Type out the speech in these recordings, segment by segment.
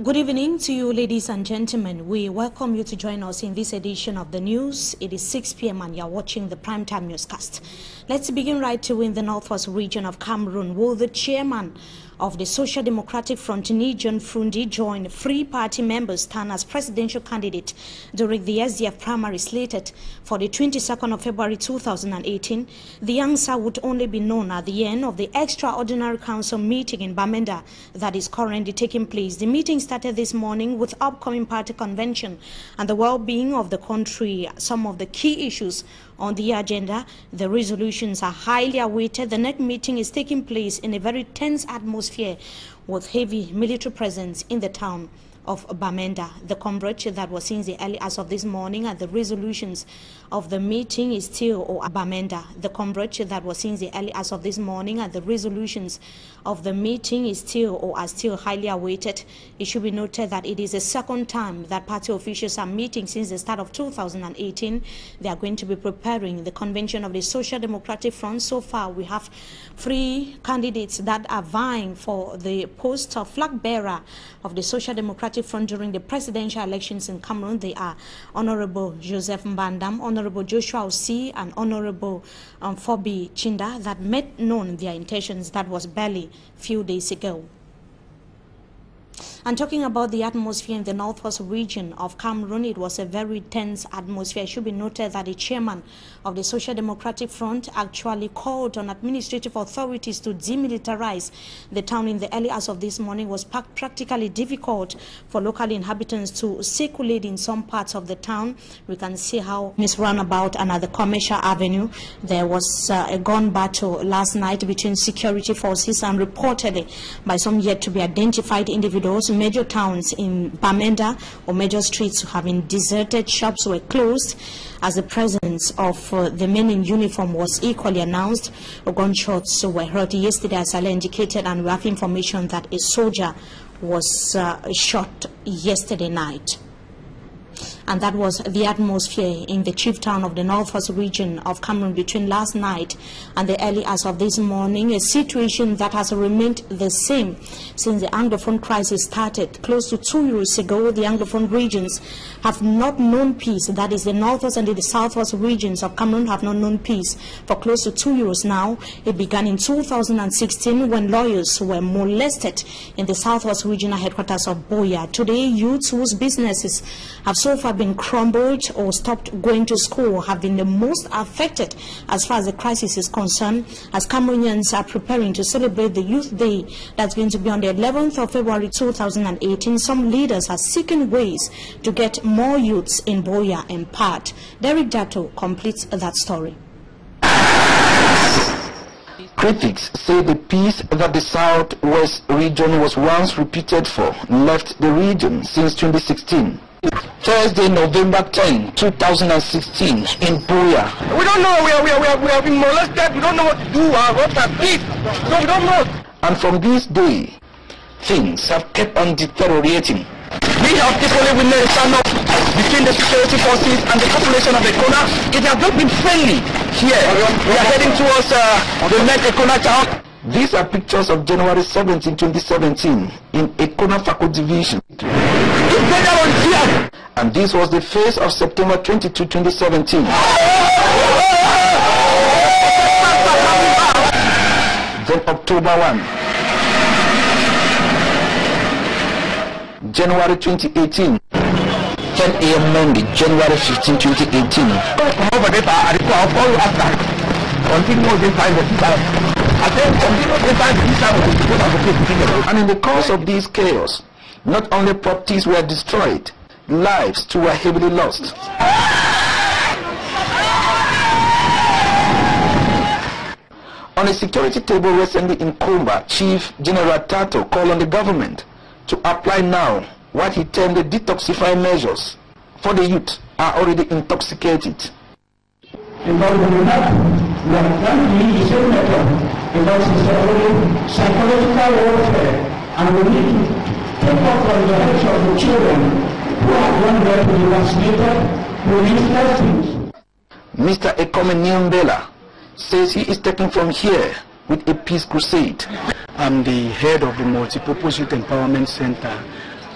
Good evening to you, ladies and gentlemen. We welcome you to join us in this edition of the news. It is 6 p.m. and you're watching the primetime newscast. Let's begin right away in the northwest region of Cameroon, where the chairman of the Social Democratic Front, Nijon Frundi, joined Free Party members stand as presidential candidate during the SDF primary slated for the 22nd of February 2018. The answer would only be known at the end of the extraordinary council meeting in Bamenda that is currently taking place. The meeting started this morning with upcoming party convention and the well-being of the country. Some of the key issues on the agenda, the resolutions are highly awaited. The next meeting is taking place in a very tense atmosphere with heavy military presence in the town of Bamenda. The coverage that was seen the early hours of this morning and the resolutions of the meeting is still Bamenda. The coverage that was seen the early hours of this morning and the resolutions of the meeting is still highly awaited. It should be noted that it is the second time that party officials are meeting since the start of 2018. They are going to be preparing the convention of the Social Democratic Front. So far, we have 3 candidates that are vying for the post of flag bearer of the Social Democratic Front during the presidential elections in Cameroon. They are Honorable Joseph Mbandam, Honorable Joshua Osi, and Honorable Fobi Chinda that made known their intentions. That was barely few days ago. And talking about the atmosphere in the northwest region of Cameroon, it was a very tense atmosphere. It should be noted that the chairman of the Social Democratic Front actually called on administrative authorities to demilitarize the town in the early hours of this morning. It was practically difficult for local inhabitants to circulate in some parts of the town. We can see how Miss Roundabout and at the Commercial Avenue, there was a gun battle last night between security forces and reportedly by some yet to be identified individuals. Major towns in Bamenda or major streets have been deserted, shops were closed as the presence of the men in uniform was equally announced. Gunshots were heard yesterday, as I indicated, and we have information that a soldier was shot yesterday night. And that was the atmosphere in the chief town of the northwest region of Cameroon between last night and the early hours of this morning, a situation that has remained the same since the Anglophone crisis started. Close to 2 years ago, the Anglophone regions have not known peace. That is, the northwest and the southwest regions of Cameroon have not known peace for close to 2 years now. It began in 2016 when lawyers were molested in the southwest regional headquarters of Boya. Today, youths whose businesses have so far been crumbled or stopped going to school have been the most affected as far as the crisis is concerned, as Cameroonians are preparing to celebrate the Youth Day that's going to be on the 11th of February 2018. Some leaders are seeking ways to get more youths in Boya and Part. Derek Dato completes that story. Critics say the peace that the southwest region was once reputed for left the region since 2016. Thursday, November 10, 2016, in Boya. We don't know. We have been molested. We don't know what to do. What to eat. So we don't know. And from this day, things have kept on deteriorating. We have peacefully witnessed a stand-up between the security forces and the population of EQUINOXE. It has not been friendly here. We are heading towards the next EQUINOXE town. These are pictures of January 17, 2017, in EQUINOXE Faculty Division. And this was the face of September 22, 2017. Then October 1. January 2018. 10 a.m. Monday, January 15, 2018. And in the course of this chaos, not only properties were destroyed, lives too were heavily lost. On a security table recently in Kumba, Chief General Tato called on the government to apply now what he termed the detoxifying measures, for the youth are already intoxicated. Psychological warfare, and we need to take up from the heads of the children who are one day to be vaccinated with these Mr. Ekome Niumbela says he is taken from here with a peace crusade. I'm the head of the Multipurpose Youth Empowerment Center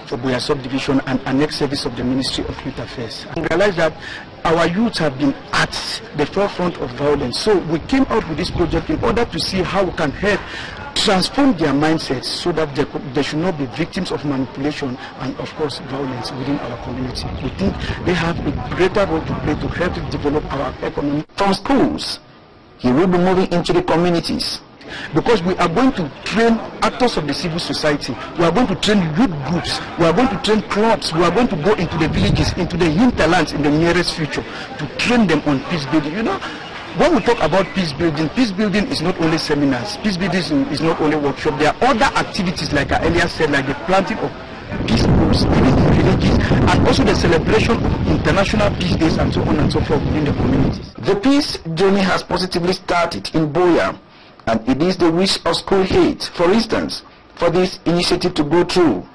for Buya subdivision and annex service of the Ministry of Youth Affairs. And realized that our youth have been at the forefront of violence. So we came out with this project in order to see how we can help transform their mindsets so that they should not be victims of manipulation and, of course, violence within our community. We think they have a greater role to play to help to develop our economy. From schools, he will be moving into the communities, because we are going to train actors of the civil society, we are going to train youth groups, we are going to train clubs, we are going to go into the villages, into the hinterlands in the nearest future to train them on peace building. You know, when we talk about peace building is not only seminars, peace building is not only workshop. There are other activities, like I earlier said, like the planting of peace posts in villages, and also the celebration of international peace days and so on and so forth within the communities. The peace journey has positively started in Buya, and it is the wish of school heads, for instance, for this initiative to go through.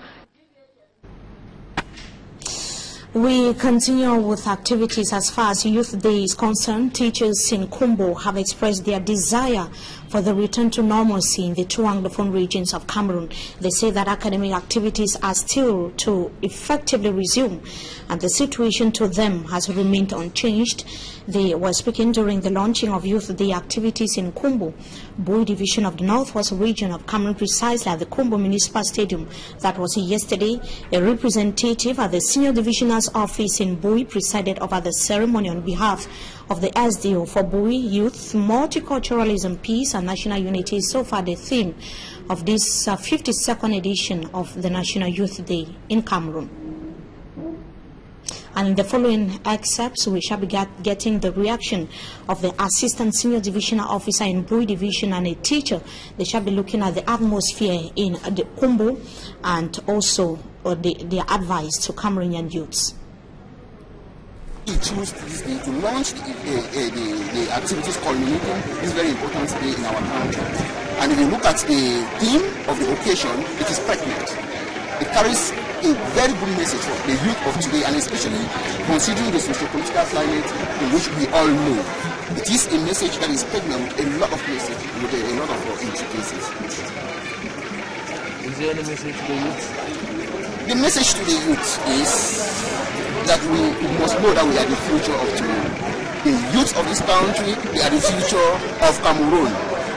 We continue with activities. As far as Youth Day is concerned, teachers in Kumbo have expressed their desire for the return to normalcy in the two Anglophone regions of Cameroon. They say that academic activities are still to effectively resume, and the situation to them has remained unchanged. They were speaking during the launching of Youth Day activities in Kumbo, Boy Division of the Northwest region of Cameroon, precisely at the Kumbo Municipal Stadium. That was yesterday. A representative at the Senior Divisional's office in Boy presided over the ceremony on behalf of the SDO for Boy Youth. Multiculturalism, peace and national unity is so far the theme of this 52nd edition of the National Youth Day in Cameroon. And in the following excerpts, we shall be getting the reaction of the Assistant Senior Divisional Officer in Boy Division and a teacher. They shall be looking at the atmosphere in the Kumbo and also their advice to Cameroonian youths. We choose this day to launch the activities culminating this very important day in our country. And if you look at the theme of the occasion, it is pregnant. It carries a very good message for the youth of today, and especially considering the socio-political climate in which we all know. It is a message that is pregnant with a lot of message, with a lot of intricacies. Is there any message to the youth? The message to the youth is that we must know that we are the future of tomorrow. The youth of this country, they are the future of Cameroon.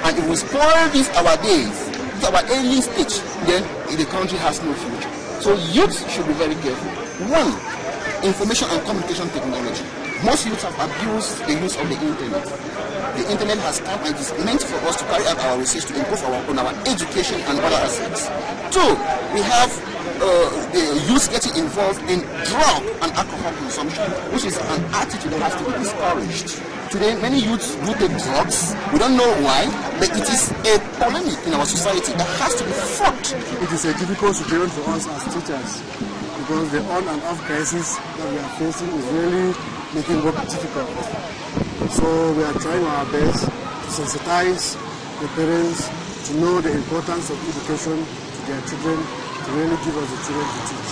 And if we spoil this our days, our early stage, then the country has no future. So youth should be very careful. One, information and communication technology. Most youths have abused the use of the internet. The internet has come and it is meant for us to carry out our research to improve our education and other aspects. Two, we have the youth getting involved in drug and alcohol consumption, which is an attitude that has to be discouraged. Today, many youths do take drugs. We don't know why, but it is a polemic in our society that has to be fought. It is a difficult situation for us as teachers because the on and off crisis that we are facing is really making work difficult. So we are trying our best to sensitize the parents to know the importance of education to their children, to really give us the children to teach.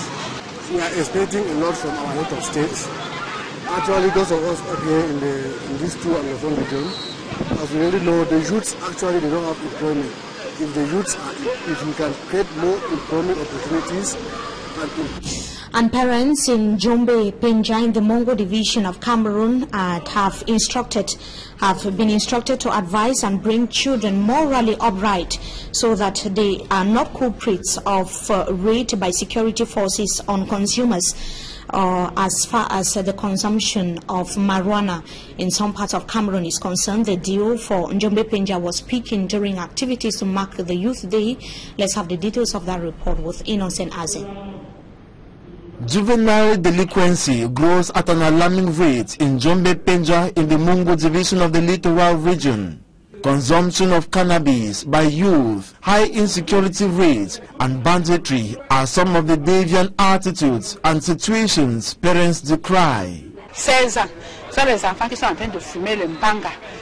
We are expecting a lot from our head of state. Actually, those of us up here in these two Anglophone regions, as we really know, the youths actually they don't have employment. If the youths, if we can create more employment opportunities, and parents in Jombe Penja in the Mongo division of Cameroon have been instructed to advise and bring children morally upright so that they are not culprits of raid by security forces on consumers. As far as the consumption of marijuana in some parts of Cameroon is concerned, the DO for Njombe Penja was speaking during activities to mark the Youth Day. Let's have the details of that report with Innocent Aze. Juvenile delinquency grows at an alarming rate in Njombe Penja in the Mungo division of the Littoral region. Consumption of cannabis by youth, high insecurity rates and banditry are some of the deviant attitudes and situations parents decry.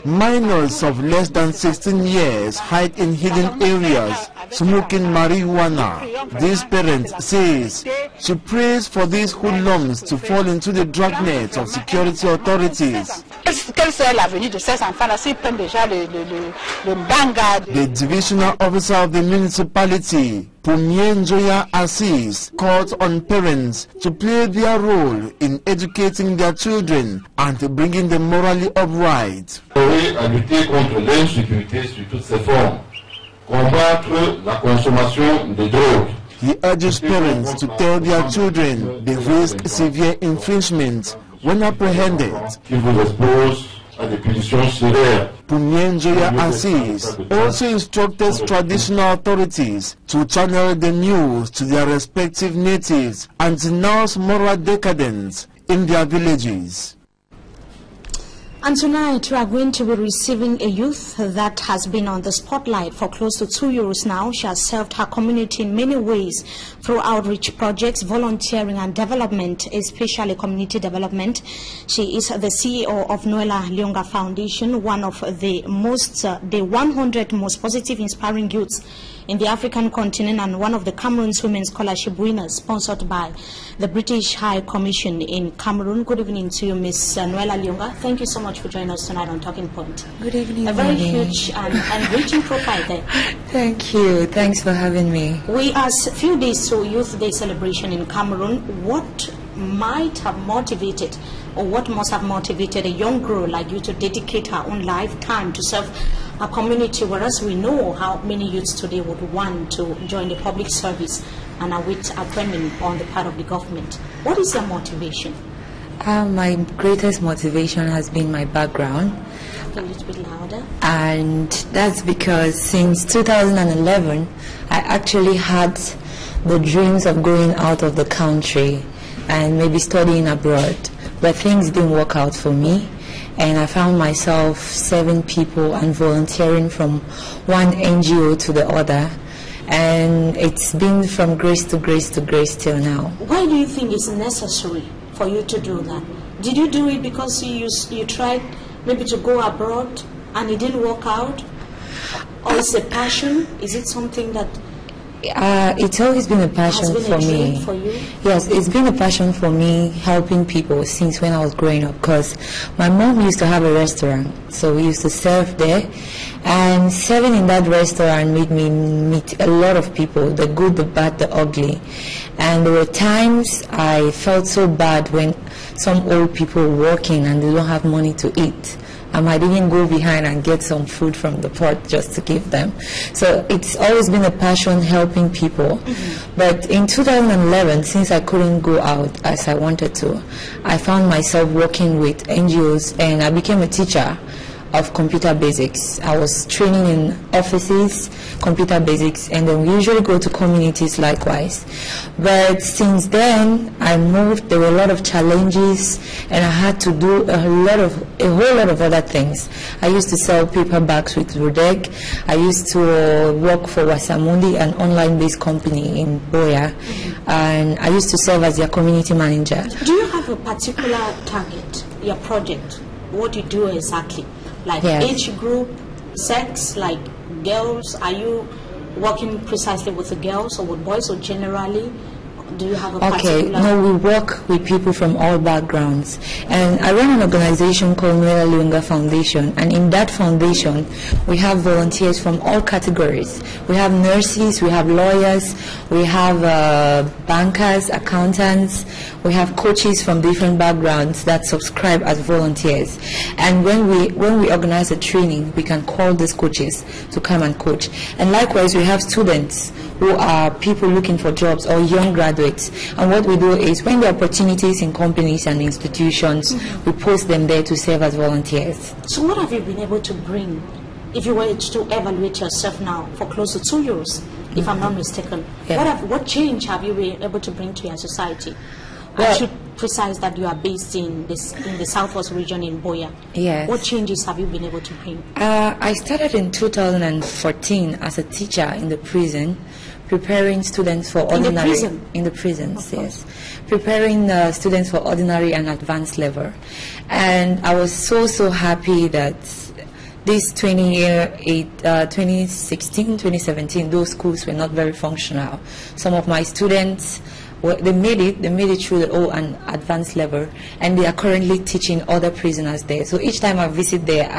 Minors of less than 16 years hide in hidden areas smoking marijuana. This parent says she prays for these hoodlums to fall into the dragnet of security authorities. The divisional officer of the municipality, Pumienjoya Assis, called on parents to play their role in educating their children and bringing them morally upright. He urges parents to tell their children they risk severe infringement when apprehended. Pumienjoya Assis also instructed traditional authorities to channel the news to their respective natives and denounce moral decadence in their villages. And tonight we are going to be receiving a youth that has been on the spotlight for close to 2 years now. She has served her community in many ways through outreach projects, volunteering and development, especially community development. She is the CEO of Noela Lyonga Foundation, one of the 100 most positive, inspiring youths in the African continent, and one of the Cameroon's Women's Scholarship winners, sponsored by the British High Commission in Cameroon. Good evening to you, Ms. Noela Lyonga. Thank you so much for joining us tonight on Talking Point. Good evening. A very huge and reaching profile there. Thank you. Thanks for having me. We are a few days to Youth Day celebration in Cameroon. What might have motivated, or what must have motivated a young girl like you to dedicate her own lifetime to serve a community, whereas we know how many youths today would want to join the public service and await appointment on the part of the government? What is your motivation? My greatest motivation has been my background. A little bit louder. And that's because since 2011, I actually had the dreams of going out of the country and maybe studying abroad, but things didn't work out for me. And I found myself serving people and volunteering from one NGO to the other. And it's been from grace to grace to grace till now. Why do you think it's necessary for you to do that? Did you do it because you tried maybe to go abroad and it didn't work out? Or is it a passion? Is it something that... It's always been a passion for me. For you? Yes, it's been a passion for me helping people since when I was growing up, because my mom used to have a restaurant, so we used to serve there, and serving in that restaurant made me meet a lot of people, the good, the bad, the ugly. And there were times I felt so bad when some old people were working and they don't have money to eat. I might even go behind and get some food from the pot just to give them. So it's always been a passion helping people. Mm-hmm. But in 2011, since I couldn't go out as I wanted to, I found myself working with NGOs, and I became a teacher of computer basics. I was training in offices, computer basics, and then we usually go to communities likewise. But since then, I moved. There were a lot of challenges, and I had to do a whole lot of other things. I used to sell paper bags with Rudeg. I used to work for Wasamundi, an online-based company in Boya, and I used to serve as their community manager. Do you have a particular target, your project? What you do exactly? Like age group, sex, like girls? Are you working precisely with the girls or with boys, or generally? Do you have a particular... No, we work with people from all backgrounds. And I run an organization called Noela Lyonga Foundation. And in that foundation, we have volunteers from all categories. We have nurses, we have lawyers, we have bankers, accountants, we have coaches from different backgrounds that subscribe as volunteers. And when we organize a training, we can call these coaches to come and coach. And likewise, we have students who are people looking for jobs or young graduates. And what we do is, when there are opportunities in companies and institutions, we post them there to serve as volunteers. So what have you been able to bring, if you were to evaluate yourself now for close to 2 years, if I'm not mistaken? What change have you been able to bring to your society? I should precise that you are based in the Southwest region in Boya. Yes. What changes have you been able to bring? I started in 2014 as a teacher in the prison, preparing students for ordinary... In the prisons, yes. Preparing students for ordinary and advanced level. And I was so happy that this 2016, 2017, those schools were not very functional. Some of my students, they made it through the O and advanced level, and they are currently teaching other prisoners there. So each time I visit there,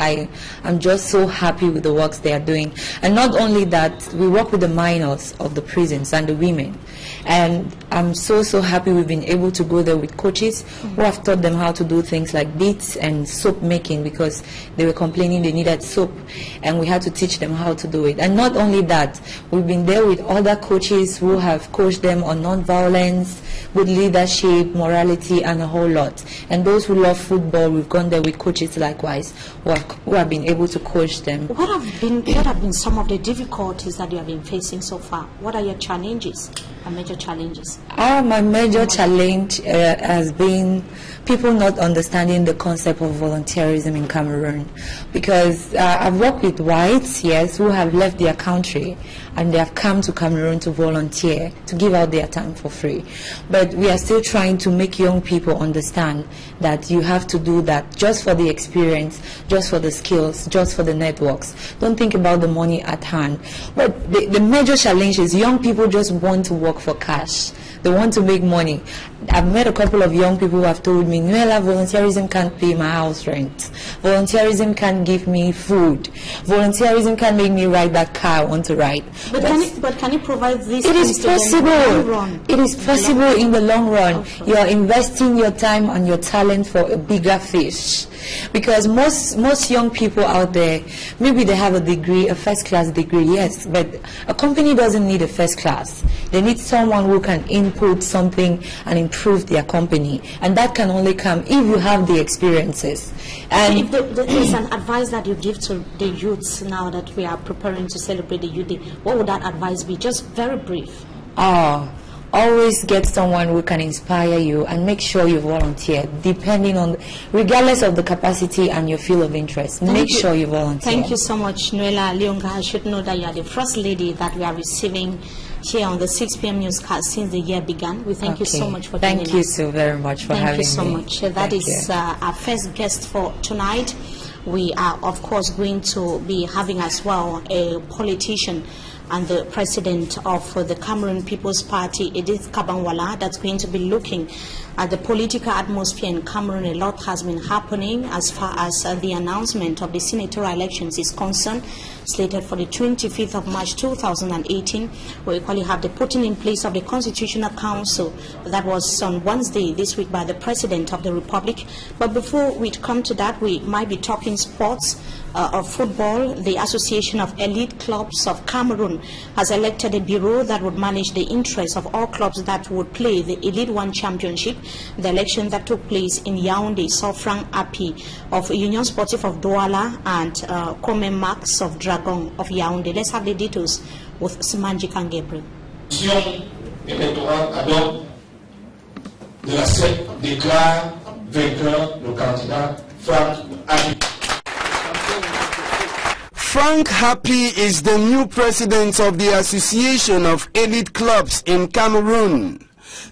I'm just so happy with the works they are doing. And not only that, we work with the minors of the prisons and the women. And I'm so happy we've been able to go there with coaches who have taught them how to do things like beads and soap making, because they were complaining they needed soap, and we had to teach them how to do it. And not only that, we've been there with other coaches who have coached them on non-violence, with leadership, morality, and a whole lot. And those who love football, we've gone there with coaches likewise who have been able to coach them. What have been some of the difficulties that you have been facing so far? What are your challenges and major challenges? My major challenge has been people not understanding the concept of volunteerism in Cameroon, because I've worked with whites, yes, who have left their country and they have come to Cameroon to volunteer, to give out their time for free. But we are still trying to make young people understand that you have to do that just for the experience, just for the skills, just for the networks. Don't think about the money at hand. But the major challenge is young people just want to work for cash. They want to make money. I've met a couple of young people who have told me, Nuela, volunteerism can't pay my house rent. Volunteerism can't give me food. Volunteerism can't make me ride that car I want to ride. But can you provide this? It is possible. It is possible in the long run. You are investing your time and your talent for a bigger fish. Because most young people out there, maybe they have a degree, a first-class degree, yes, but a company doesn't need a first class. They need someone who can input something and improve their company, and that can only come if you have the experiences. And if there's an advice that you give to the youths now that we are preparing to celebrate the Youth Day, what would that advice be? Just very brief. Always get someone who can inspire you, and make sure you volunteer, regardless of the capacity and your field of interest. Make sure you volunteer. Thank you so much, Nuela Leonga. I should know that you are the first lady that we are receiving here on the 6 p.m. newscast since the year began. We thank you so much for joining us. Thank you so very much for having me. Thank you so much. That is our first guest for tonight. We are, of course, going to be having as well a politician and the president of the Cameroon People's Party, Edith Kabangwala, that's going to be looking at the political atmosphere in Cameroon. A lot has been happening as far as the announcement of the senatorial elections is concerned, slated for the 25th of March 2018. We equally have the putting in place of the Constitutional Council that was on Wednesday this week by the President of the Republic. But before we come to that, we might be talking sports. Of football. The Association of Elite Clubs of Cameroon has elected a bureau that would manage the interests of all clubs that would play the Elite One Championship. The election that took place in Yaoundé saw Frank Happy of Union Sportive of Douala and KMER of Dragon of Yaoundé. Let's have the details with Simanji Kangebre. Électorale adopte de la SEC déclare vainqueur le candidat Frank Happy. Frank Happy is the new president of the Association of Elite Clubs in Cameroon.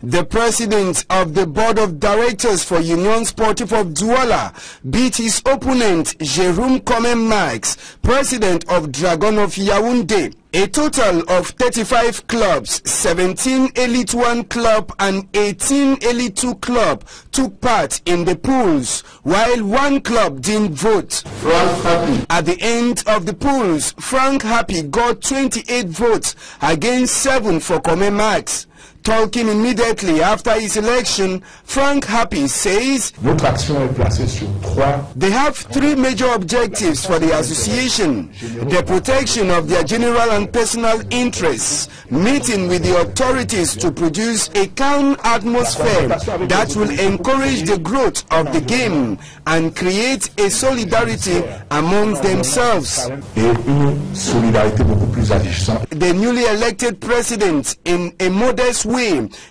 The president of the board of directors for Union Sportive of Douala beat his opponent Jérôme KMER, president of Dragon of Yaoundé. A total of 35 clubs, 17 Elite 1 club and 18 Elite 2 club took part in the polls, while one club didn't vote. Frank Happy. At the end of the polls, Frank Happy got 28 votes against 7 for KMER. Talking immediately after his election, Frank Happy says they have 3 major objectives for the association: the protection of their general and personal interests, meeting with the authorities to produce a calm atmosphere that will encourage the growth of the game and create a solidarity amongst themselves. The newly elected president, in a modest way,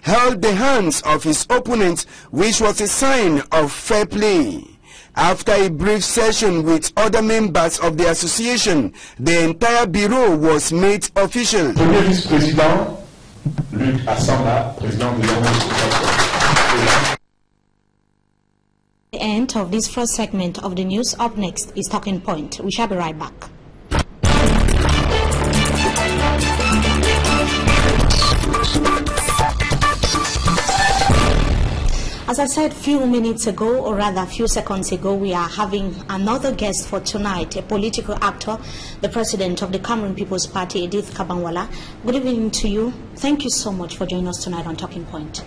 held the hands of his opponent, which was a sign of fair play. After a brief session with other members of the association, the entire bureau was made official. End of this first segment of the news. Up next is Talking Point. We shall be right back. As I said a few minutes ago, or rather a few seconds ago, we are having another guest for tonight, a political actor, the president of the Cameroon People's Party, Edith Kabangwala. Good evening to you. Thank you so much for joining us tonight on Talking Point.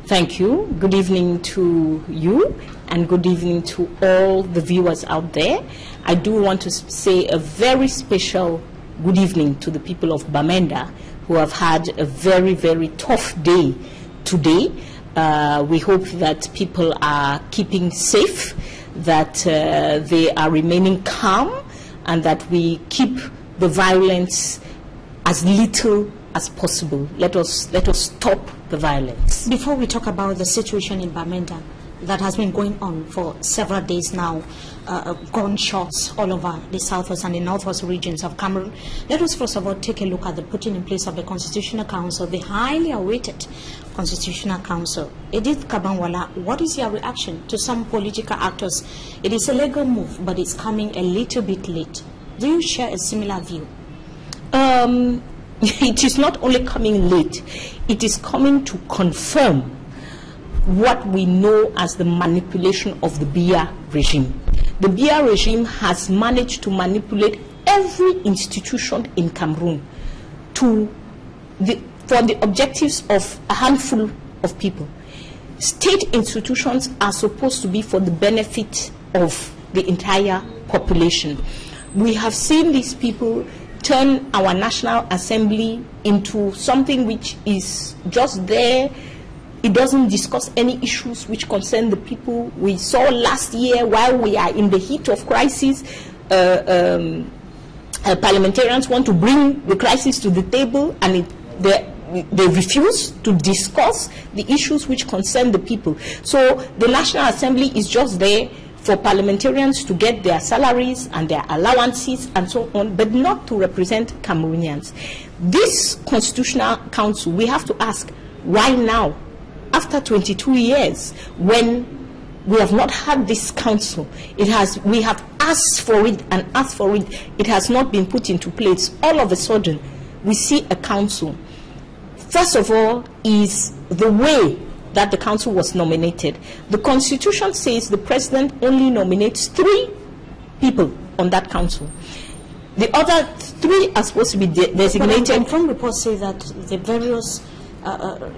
Thank you. Good evening to you, and good evening to all the viewers out there. I do want to say a very special good evening to the people of Bamenda, who have had a very, very tough day today. We hope that people are keeping safe, that they are remaining calm, and that we keep the violence as little as possible. Let us stop the violence. Before we talk about the situation in Bamenda that has been going on for several days now, gunshots all over the southwest and the northwest regions of Cameroon, let us first of all take a look at the putting in place of the Constitutional Council, the highly awaited Constitutional Council. Edith Kabangwala, what is your reaction to some political actors? It is a legal move, but it's coming a little bit late. Do you share a similar view? It is not only coming late, it is coming to confirm what we know as the manipulation of the Biya regime. The Biya regime has managed to manipulate every institution in Cameroon for the objectives of a handful of people. State institutions are supposed to be for the benefit of the entire population. We have seen these people turn our National Assembly into something which is just there. It doesn't discuss any issues which concern the people. We saw last year, while we are in the heat of crisis, parliamentarians want to bring the crisis to the table, and they refuse to discuss the issues which concern the people. So the National Assembly is just there for parliamentarians to get their salaries and their allowances and so on, but not to represent Cameroonians. This Constitutional Council, we have to ask, why now? After 22 years, when we have not had this council, we have asked for it and asked for it, it has not been put into place. All of a sudden, we see a council. First of all is the way that the council was nominated. The Constitution says the president only nominates 3 people on that council. The other 3 are supposed to be designated. And from reports say that the various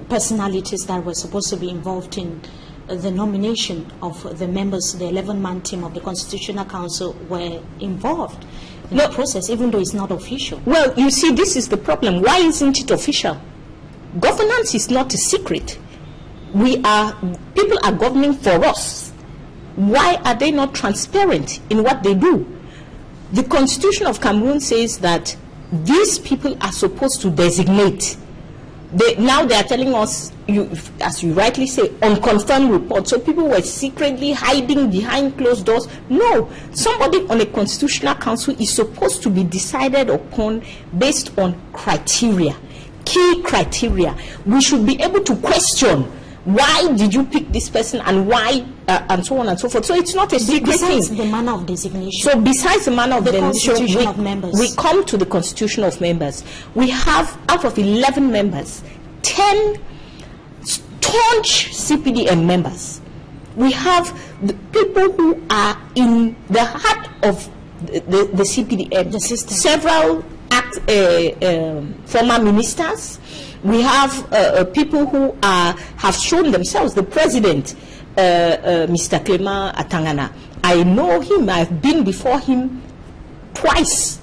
personalities that were supposed to be involved in the nomination of the members, the 11-man team of the Constitutional Council, were involved in the process, even though it's not official. Well, you see, this is the problem. Why isn't it official? Governance is not a secret. People are governing for us. Why are they not transparent in what they do? The Constitution of Cameroon says that these people are supposed to designate. Now they are telling us, as you rightly say, unconfirmed reports. So people were secretly hiding behind closed doors. No, somebody on a Constitutional Council is supposed to be decided upon based on criteria, key criteria. We should be able to question, why did you pick this person and why, and so on and so forth. So it's not a secret thing. Besides the manner of designation. So besides the manner of constitution of members, we come to the constitution of members. We have, out of 11 members, 10 staunch CPDM members. We have the people who are in the heart of the CPDM, the system. Several former ministers. We have people who have shown themselves. The president, Mr. Clement Atangana, I know him. I've been before him twice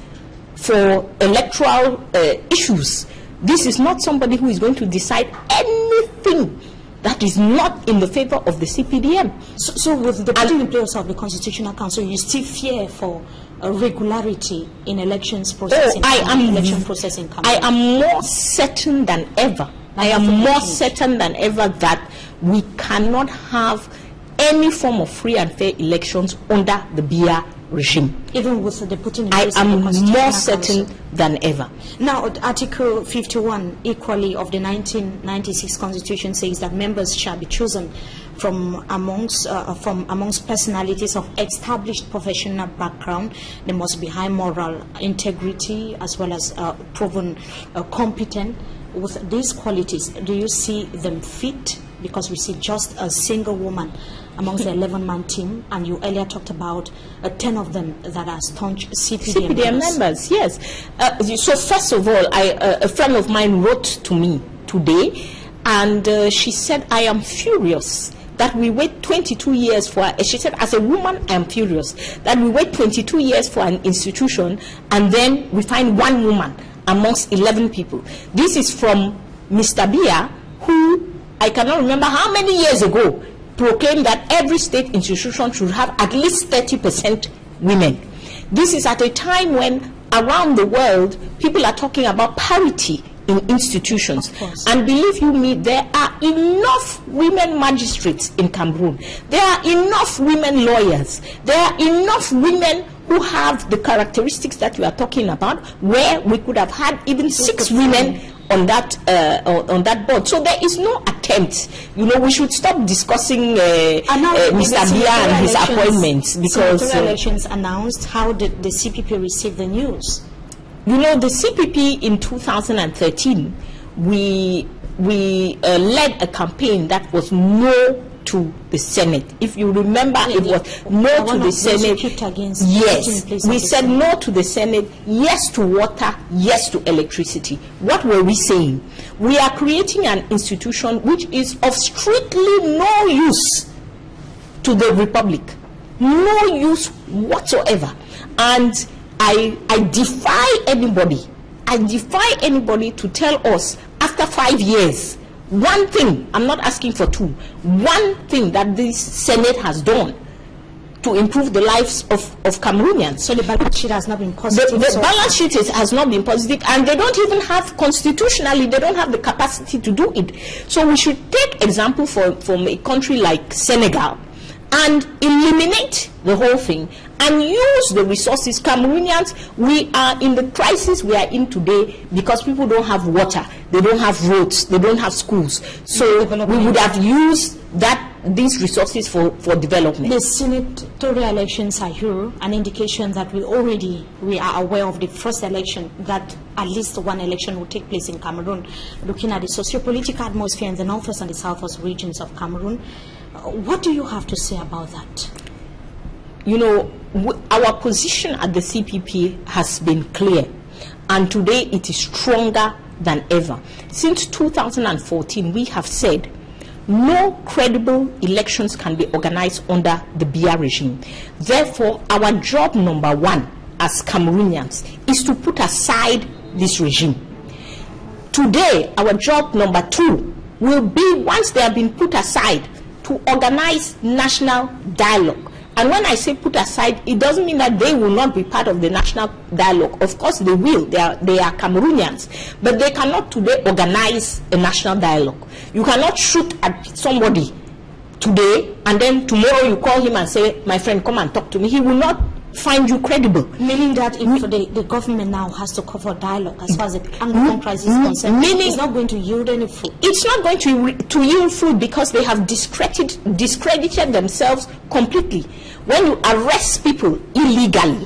for electoral issues. This is not somebody who is going to decide anything that is not in the favor of the CPDM. So with the putting in place of the Constitutional Council, you still fear for regularity in elections processing? I am more certain than ever. I am more certain than ever that we cannot have any form of free and fair elections under the Biya regime. Even with the putting in place of the Constitutional Council? I am more certain than ever. Now, Article 51, equally, of the 1996 Constitution says that members shall be chosen from amongst personalities of established professional background. They must be high moral integrity as well as proven competent. With these qualities, do you see them fit? Because we see just a single woman amongst the 11-man team, and you earlier talked about 10 of them that are staunch CPDM members. Yes. So first of all, a friend of mine wrote to me today, and she said, I am furious that we wait 22 years for, she said, as a woman, I am furious that we wait 22 years for an institution, and then we find one woman amongst 11 people. This is from Mr. Bia, who I cannot remember how many years ago proclaimed that every state institution should have at least 30% women. This is at a time when around the world people are talking about parity in institutions. And believe you me, there are enough women magistrates in Cameroon. There are enough women lawyers. There are enough women who have the characteristics that you are talking about, where we could have had even 6 women on that board. So there is no attempt. You know, we should stop discussing Mr. Bia and his appointments, because elections announced. How did the CPP receive the news? You know, the CPP in 2013, we led a campaign that was no to the Senate. If you remember, it was no to the Senate. Yes, we said no to the Senate, yes to water, yes to electricity. What were we saying? We are creating an institution which is of strictly no use to the Republic. No use whatsoever. And I defy anybody. I defy anybody to tell us after 5 years, one thing, I'm not asking for 2, one thing that this Senate has done to improve the lives of Cameroonians. So the balance sheet has not been positive. The balance sheet has not been positive, and they don't even have, constitutionally, they don't have the capacity to do it. So we should take example from a country like Senegal and eliminate the whole thing and use the resources. Cameroonians, we are in the crisis we are in today because people don't have water, they don't have roads, they don't have schools. So we would have used these resources for development. The senatorial elections are here, an indication that we are aware of the first election, that at least one election will take place in Cameroon. Looking at the socio-political atmosphere in the northwest and the southwest regions of Cameroon, what do you have to say about that? You know, our position at the CPP has been clear, and today it is stronger than ever. Since 2014, we have said no credible elections can be organized under the Bia regime. Therefore, our job number 1 as Cameroonians is to put aside this regime. Today, our job number 2 will be, once they have been put aside, to organize national dialogue. And when I say put aside, it doesn't mean that they will not be part of the national dialogue. Of course they will. They are Cameroonians. But they cannot today organize a national dialogue. You cannot shoot at somebody today and then tomorrow you call him and say, my friend, come and talk to me. He will not find you credible. Meaning that if the government now has to cover dialogue as far as the Anglophone crisis is concerned, it's not going to yield any fruit. It's not going to yield fruit because they have discredited themselves completely. When you arrest people illegally,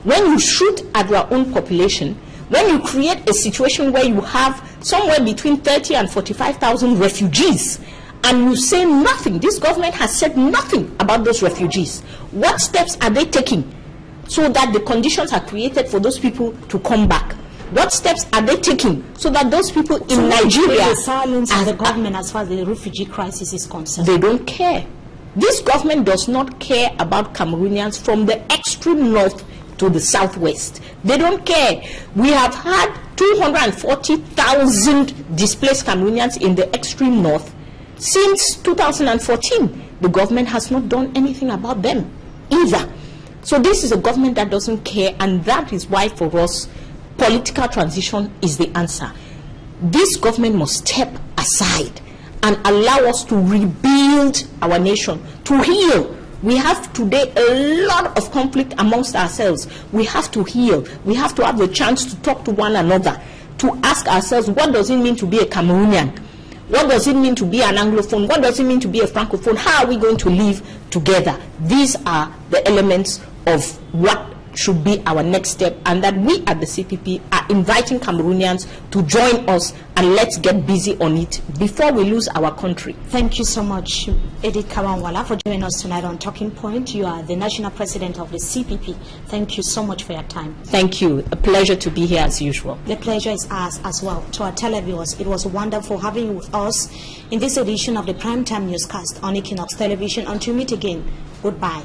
when you shoot at your own population, when you create a situation where you have somewhere between 30 and 45,000 refugees, and you say nothing, this government has said nothing about those refugees. What steps are they taking so that the conditions are created for those people to come back? What steps are they taking so that those people in Nigeria... The silence of the government as far as the refugee crisis is concerned. They don't care. This government does not care about Cameroonians from the extreme north to the southwest. They don't care. We have had 240,000 displaced Cameroonians in the extreme north since 2014. The government has not done anything about them either. So this is a government that doesn't care, and that is why for us political transition is the answer. This government must step aside and allow us to rebuild our nation, to heal. We have today a lot of conflict amongst ourselves. We have to heal. We have to have the chance to talk to one another, to ask ourselves, what does it mean to be a Cameroonian? What does it mean to be an Anglophone? What does it mean to be a Francophone? How are we going to live together? These are the elements of what should be our next step, and that we at the CPP are inviting Cameroonians to join us, and let's get busy on it before we lose our country. Thank you so much, Edith Kawanwala, for joining us tonight on Talking Point. You are the National President of the CPP. Thank you so much for your time. Thank you. A pleasure to be here as usual. The pleasure is ours as well. To our televiewers, it was wonderful having you with us in this edition of the Primetime Newscast on Equinox Television. Until we meet again, goodbye.